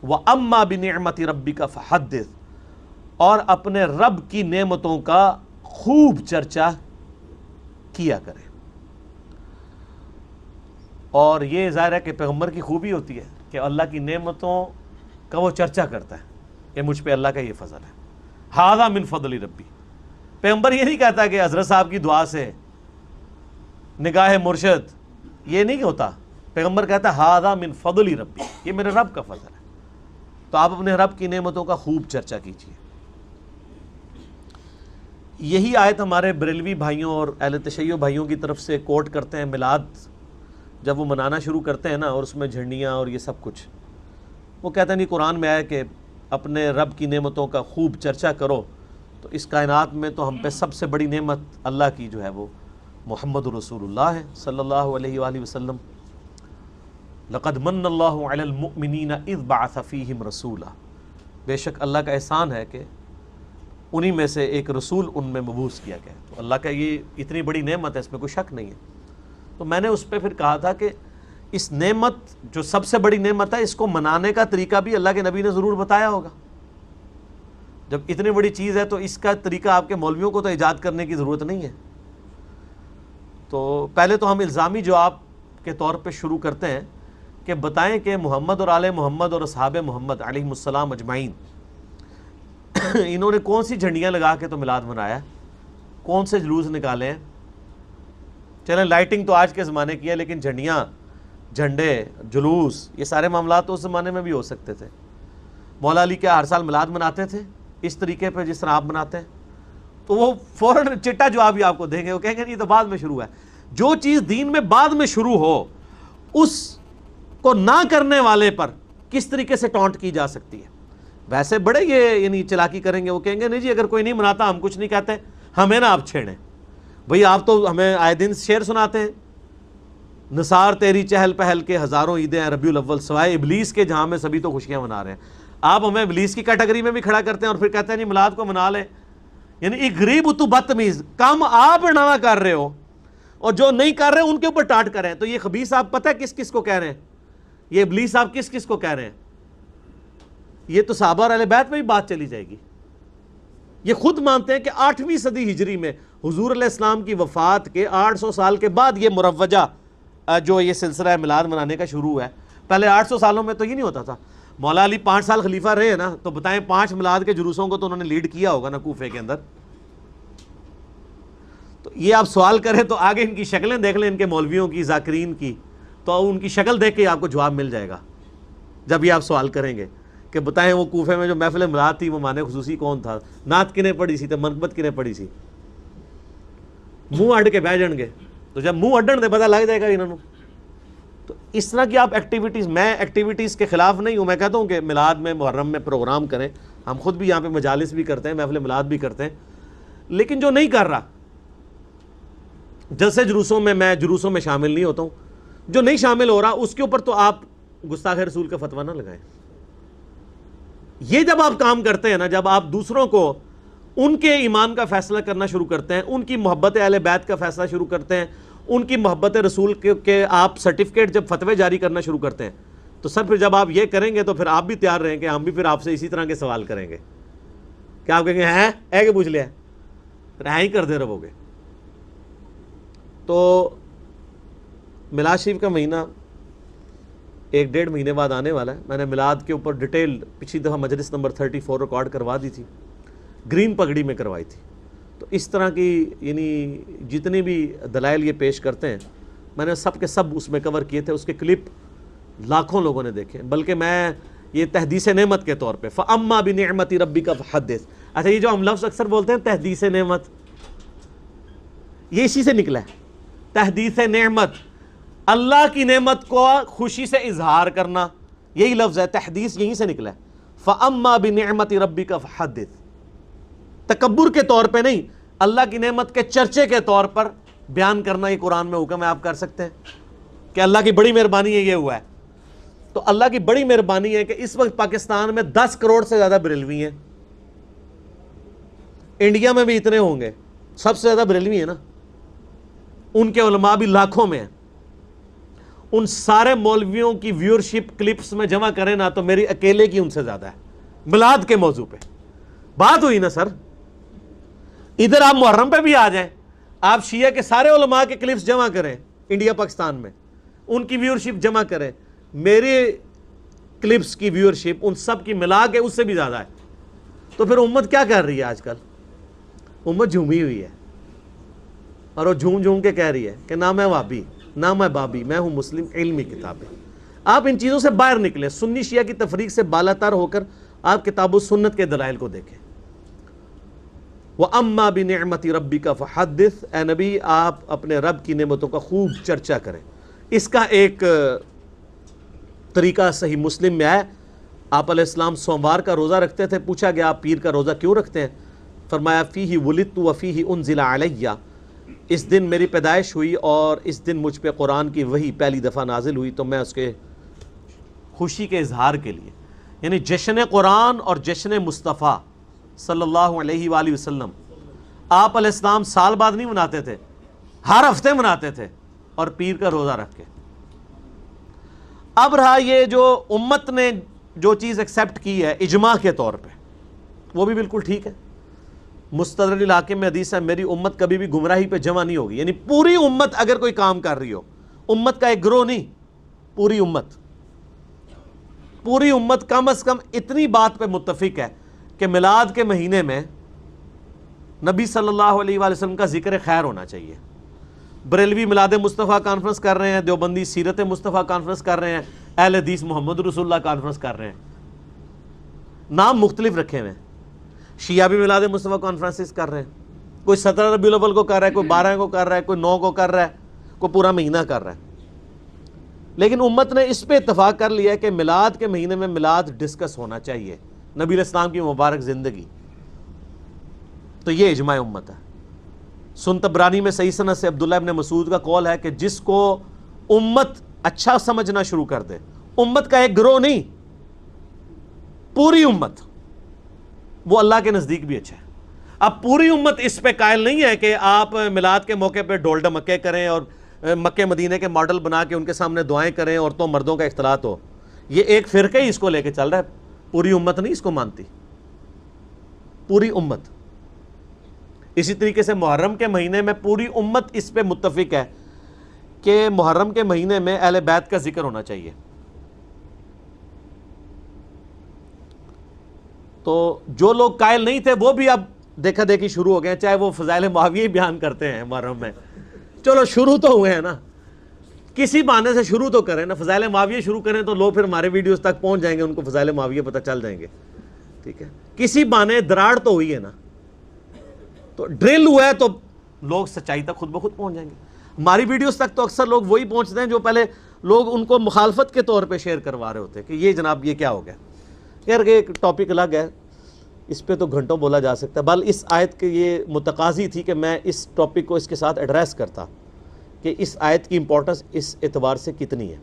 وَأَمَّا بِنِعْمَةِ رَبِّكَ فَحَدِّثْ، اور اپنے رب کی نعمتوں کا خوب چرچا کیا کریں۔ اور یہ ظاہر ہے کہ پیغمبر کی خوبی ہوتی ہے کہ اللہ کی نعمتوں کا وہ چرچا کرتا ہے کہ مجھ پہ اللہ کا یہ فضل ہے، ھذا من فضل ربی۔ پیغمبر یہ نہیں کہتا کہ حضرت صاحب کی دعا سے، نگاہ مرشد، یہ نہیں ہوتا۔ پیغمبر کہتا ہے ھذا من فضل ربی، یہ میرے رب کا فضل ہے۔ تو آپ اپنے رب کی نعمتوں کا خوب چرچا کیجیے۔ یہی آیت ہمارے بریلوی بھائیوں اور اہل تشیع بھائیوں کی طرف سے کوٹ کرتے ہیں میلاد جب وہ منانا شروع کرتے ہیں نا، اور اس میں جھنڈیاں اور یہ سب کچھ، وہ کہتے ہیں نہیں قرآن میں آیا کہ اپنے رب کی نعمتوں کا خوب چرچا کرو، تو اس کائنات میں تو ہم پہ سب سے بڑی نعمت اللہ کی جو ہے وہ محمد رسول اللہ ہے صلی اللہ علیہ وآلہ وسلم۔ لقد من اللہ علی المؤمنین اذ بعث فیہم رسولا، بے شک اللہ کا احسان ہے کہ انہی میں سے ایک رسول ان میں مبعوث کیا گیا۔ تو اللہ کا یہ اتنی بڑی نعمت ہے، اس میں کوئی شک نہیں ہے۔ تو میں نے اس پہ پھر کہا تھا کہ اس نعمت جو سب سے بڑی نعمت ہے، اس کو منانے کا طریقہ بھی اللہ کے نبی نے ضرور بتایا ہوگا۔ جب اتنی بڑی چیز ہے تو اس کا طریقہ آپ کے مولویوں کو تو ایجاد کرنے کی ضرورت نہیں ہے۔ تو پہلے تو ہم الزامی جواب کے طور پہ شروع کرتے ہیں کہ بتائیں کہ محمد اور آل محمد اور اصحاب محمد علیہم السلام اجمعین انہوں نے کون سی جھنڈیاں لگا کے تو میلاد منایا، کون سے جلوس نکالے ہیں؟ چلیں لائٹنگ تو آج کے زمانے کی ہے، لیکن جھنڈیاں، جھنڈے، جلوس، یہ سارے معاملات تو اس زمانے میں بھی ہو سکتے تھے۔ مولا علی کیا ہر سال میلاد مناتے تھے اس طریقے پہ جس طرح آپ مناتے ہیں؟ تو وہ فوراً چٹا جواب ہی آپ کو دیں گے، وہ کہیں گے یہ تو بعد میں شروع ہے۔ جو چیز دین میں بعد میں شروع ہو، اس کو نہ کرنے والے پر کس طریقے سے ٹونٹ کی جا سکتی ہے؟ ویسے بڑے یہ یعنی چلاکی کریں گے، وہ کہیں گے نہیں جی اگر کوئی نہیں مناتا ہم کچھ نہیں کہتے، ہمیں نہ آپ چھیڑیں۔ بھئی آپ تو ہمیں آئے دن شعر سناتے ہیں، نثار تیری چہل پہل کے ہزاروں عیدیں ہیں ربیع الاول، سوائے ابلیس کے جہاں میں سبھی تو خوشیاں منا رہے ہیں۔ آپ ہمیں ابلیس کی کیٹیگری میں بھی کھڑا کرتے ہیں اور پھر کہتے ہیں نہیں میلاد کو منا لیں۔ یعنی ایک غریب تو بدتمیز، کام آپ نہ کر رہے ہو اور جو نہیں کر رہے ان کے اوپر ٹاٹ کر رہے ہیں۔ تو یہ خبیث آپ پتہ ہے کس کس کو کہہ رہے ہیں؟ یہ ابلیس آپ کس کس کو کہہ رہے ہیں؟ یہ تو صحابہ اور اہل بیت میں بھی بات چلی جائے گی۔ یہ خود مانتے ہیں کہ 8ویں صدی ہجری میں حضور علیہ السلام کی وفات کے 800 سال کے بعد یہ مروجہ جو یہ سلسلہ ہے میلاد منانے کا شروع ہے۔ پہلے 800 سالوں میں تو یہ نہیں ہوتا تھا۔ مولا علی 5 سال خلیفہ رہے ہیں نا، تو بتائیں 5 میلاد کے جلوسوں کو تو انہوں نے لیڈ کیا ہوگا نا کوفے کے اندر۔ تو یہ آپ سوال کریں تو آگے ان کی شکلیں دیکھ لیں، ان کے مولویوں کی، ذاکرین کی، تو ان کی شکل دیکھ کے آپ کو جواب مل جائے گا جب یہ آپ سوال کریں گے کہ بتائیں وہ کوفے میں جو محفل میلاد تھی وہ معنی خصوصی کون تھا، نعت کنے پڑھی سی، تو منقبت کنے پڑھی سی؟ منہ اڈ کے بہ جان گے، تو جب منہ اڈن دے پتہ لگ جائے گا انہوں۔ تو اس طرح کی آپ ایکٹیویٹیز، میں ایکٹیویٹیز کے خلاف نہیں ہوں، میں کہتا ہوں کہ میلاد میں محرم میں پروگرام کریں، ہم خود بھی یہاں پہ مجالس بھی کرتے ہیں، محفل میلاد بھی کرتے ہیں، لیکن جو نہیں کر رہا، جلسے جلوسوں میں جلوسوں میں شامل نہیں ہوتا ہوں، جو نہیں شامل ہو رہا اس کے اوپر تو آپ گستاخ رسول کا فتویٰ نہ لگائیں۔ یہ جب آپ کام کرتے ہیں نا، جب آپ دوسروں کو ان کے ایمان کا فیصلہ کرنا شروع کرتے ہیں، ان کی محبت اہل بیت کا فیصلہ شروع کرتے ہیں، ان کی محبت رسول کے آپ سرٹیفکیٹ جب فتوے جاری کرنا شروع کرتے ہیں، تو سر پھر جب آپ یہ کریں گے تو پھر آپ بھی تیار رہیں کہ ہم بھی پھر آپ سے اسی طرح کے سوال کریں گے کہ آپ کہیں گے ہیں اے کہ پوچھ لیا، پھر ہی کر دے رہو گے۔ تو میلاد شریف کا مہینہ 1-1.5 مہینے بعد آنے والا ہے۔ میں نے میلاد کے اوپر ڈیٹیل پچھلی دفعہ مجلس نمبر 34 ریکارڈ کروا دی تھی، گرین پگڑی میں کروائی تھی۔ تو اس طرح کی یعنی جتنی بھی دلائل یہ پیش کرتے ہیں، میں نے سب کے سب اس میں کور کیے تھے، اس کے کلپ لاکھوں لوگوں نے دیکھے، بلکہ میں یہ تحدیث نعمت کے طور پہ فَأَمَّا بِنِعْمَةِ رَبِّكَ فَحَدِّثْ، اچھا یہ جو ہم لفظ اکثر بولتے ہیں تحدیث نعمت، یہ اسی سے نکلا ہے۔ تحدیث نعمت، اللہ کی نعمت کو خوشی سے اظہار کرنا، یہی لفظ ہے، تحدیث یہیں سے نکلا ہے۔ فَأَمَّا بِنِعْمَةِ رَبِّكَ فَحَدِّثْ، تکبر کے طور پہ نہیں، اللہ کی نعمت کے چرچے کے طور پر بیان کرنا یہ قرآن میں حکم ہے، آپ کر سکتے ہیں کہ اللہ کی بڑی مہربانی ہے یہ ہوا ہے۔ تو اللہ کی بڑی مہربانی ہے کہ اس وقت پاکستان میں 10 کروڑ سے زیادہ بریلوی ہیں، انڈیا میں بھی اتنے ہوں گے، سب سے زیادہ بریلوی ہیں نا، ان کے علماء بھی لاکھوں میں ہیں، ان سارے مولویوں کی ویورشپ کلپس میں جمع کریں نا تو میری اکیلے کی ان سے زیادہ ہے میلاد کے موضوع پہ. بات ہوئی نا سر. ادھر آپ محرم پہ بھی آ جائیں, آپ شیعہ کے سارے علماء کے کلپس جمع کریں انڈیا پاکستان میں, ان کی ویورشپ جمع کریں, میرے کلپس کی ویورشپ ان سب کی ملا کے اس سے بھی زیادہ ہے. تو پھر امت کیا کر رہی ہے آج کل؟ امت جھومی ہوئی ہے, اور وہ جھوم جھوم کے کہہ رہی ہے کہ نہ میں وابی نہ میں بابی, میں ہوں مسلم علمی کتابیں. آپ ان چیزوں سے باہر نکلیں, سنی شیعہ کی تفریق سے بالا تر ہو کر آپ کتاب و سنت کے دلائل کو دیکھیں. وَأَمَّا بِنِعْمَةِ رَبِّكَ فَحَدِّثْ, اے نبی آپ اپنے رب کی نعمتوں کا خوب چرچا کریں. اس کا ایک طریقہ صحیح مسلم میں ہے. آپ علیہ السلام سوموار کا روزہ رکھتے تھے, پوچھا گیا آپ پیر کا روزہ کیوں رکھتے ہیں؟ فرمایا فیہ ولدت وفیہ انزل علیہ, اس دن میری پیدائش ہوئی اور اس دن مجھ پہ قرآن کی وحی پہلی دفعہ نازل ہوئی, تو میں اس کے خوشی کے اظہار کے لیے, یعنی جشن قرآن اور جشن مصطفیٰ صلی اللہ علیہ وآلہ وسلم آپ علیہ السلام سال بعد نہیں مناتے تھے, ہر ہفتے مناتے تھے, اور پیر کا روزہ رکھ کے. اب رہا یہ جو امت نے جو چیز ایکسیپٹ کی ہے اجماع کے طور پہ, وہ بھی بالکل ٹھیک ہے. مستدرک الحاکم میں حدیث ہے میری امت کبھی بھی گمراہی پہ جمع نہیں ہوگی, یعنی پوری امت اگر کوئی کام کر رہی ہو, امت کا ایک گروہ نہیں, پوری امت کم از کم اتنی بات پہ متفق ہے کہ میلاد کے مہینے میں نبی صلی اللہ علیہ وآلہ وسلم کا ذکر خیر ہونا چاہیے. بریلوی میلاد مصطفیٰ کانفرنس کر رہے ہیں, دیوبندی سیرت مصطفیٰ کانفرنس کر رہے ہیں, اہل حدیث محمد رسول اللہ کانفرنس کر رہے ہیں, نام مختلف رکھے ہوئے ہیں. شیعہ بھی میلاد مصطفیٰ کانفرنسز کر رہے ہیں, کوئی 17 ربیع الاول کو کر رہا ہے, کوئی 12 کو کر رہا ہے, کوئی 9 کو کر رہا ہے, کوئی پورا مہینہ کر رہا ہے. لیکن امت نے اس پہ اتفاق کر لیا ہے کہ میلاد کے مہینے میں میلاد ڈسکس ہونا چاہیے, نبی علیہ السلام کی مبارک زندگی. تو یہ اجماع امت ہے. سن طبرانی میں صحیح سند سے عبداللہ ابن مسعود کا قول ہے کہ جس کو امت اچھا سمجھنا شروع کر دے, امت کا ایک گروہ نہیں, پوری امت, وہ اللہ کے نزدیک بھی اچھا ہے. اب پوری امت اس پہ قائل نہیں ہے کہ آپ میلاد کے موقع پہ ڈول ڈمکے کریں اور مکے مدینے کے ماڈل بنا کے ان کے سامنے دعائیں کریں, عورتوں مردوں کا اختلاط ہو. یہ ایک فرقہ ہی اس کو لے کے چل رہا ہے, پوری امت نہیں اس کو مانتی, پوری امت. اسی طریقے سے محرم کے مہینے میں پوری امت اس پہ متفق ہے کہ محرم کے مہینے میں اہل بیت کا ذکر ہونا چاہیے. تو جو لوگ قائل نہیں تھے وہ بھی اب دیکھا دیکھی شروع ہو گئے ہیں, چاہے وہ فضائل معاویہ بیان کرتے ہیں محرم میں. چلو شروع تو ہوئے ہیں نا, کسی بہانے سے شروع تو کریں نا. فضائل معاویہ شروع کریں تو لوگ پھر ہمارے ویڈیوز تک پہنچ جائیں گے, ان کو فضائل معاویہ پتہ چل جائیں گے. ٹھیک ہے, کسی بہانے دراڑ تو ہوئی ہے نا, تو ڈرل ہوا ہے تو لوگ سچائی تک خود بخود پہنچ جائیں گے. ہماری ویڈیوز تک تو اکثر لوگ وہی پہنچتے ہیں جو پہلے لوگ ان کو مخالفت کے طور پہ شیئر کروا رہے ہوتے ہیں کہ یہ جناب یہ کیا ہو گیا. یار ایک ٹاپک الگ ہے, اس پہ تو گھنٹوں بولا جا سکتا ہے. بل اس آیت کے یہ متقاضی تھی کہ میں اس ٹاپک کو اس کے ساتھ ایڈریس کرتا کہ اس آیت کی امپورٹنس اس اعتبار سے کتنی ہے.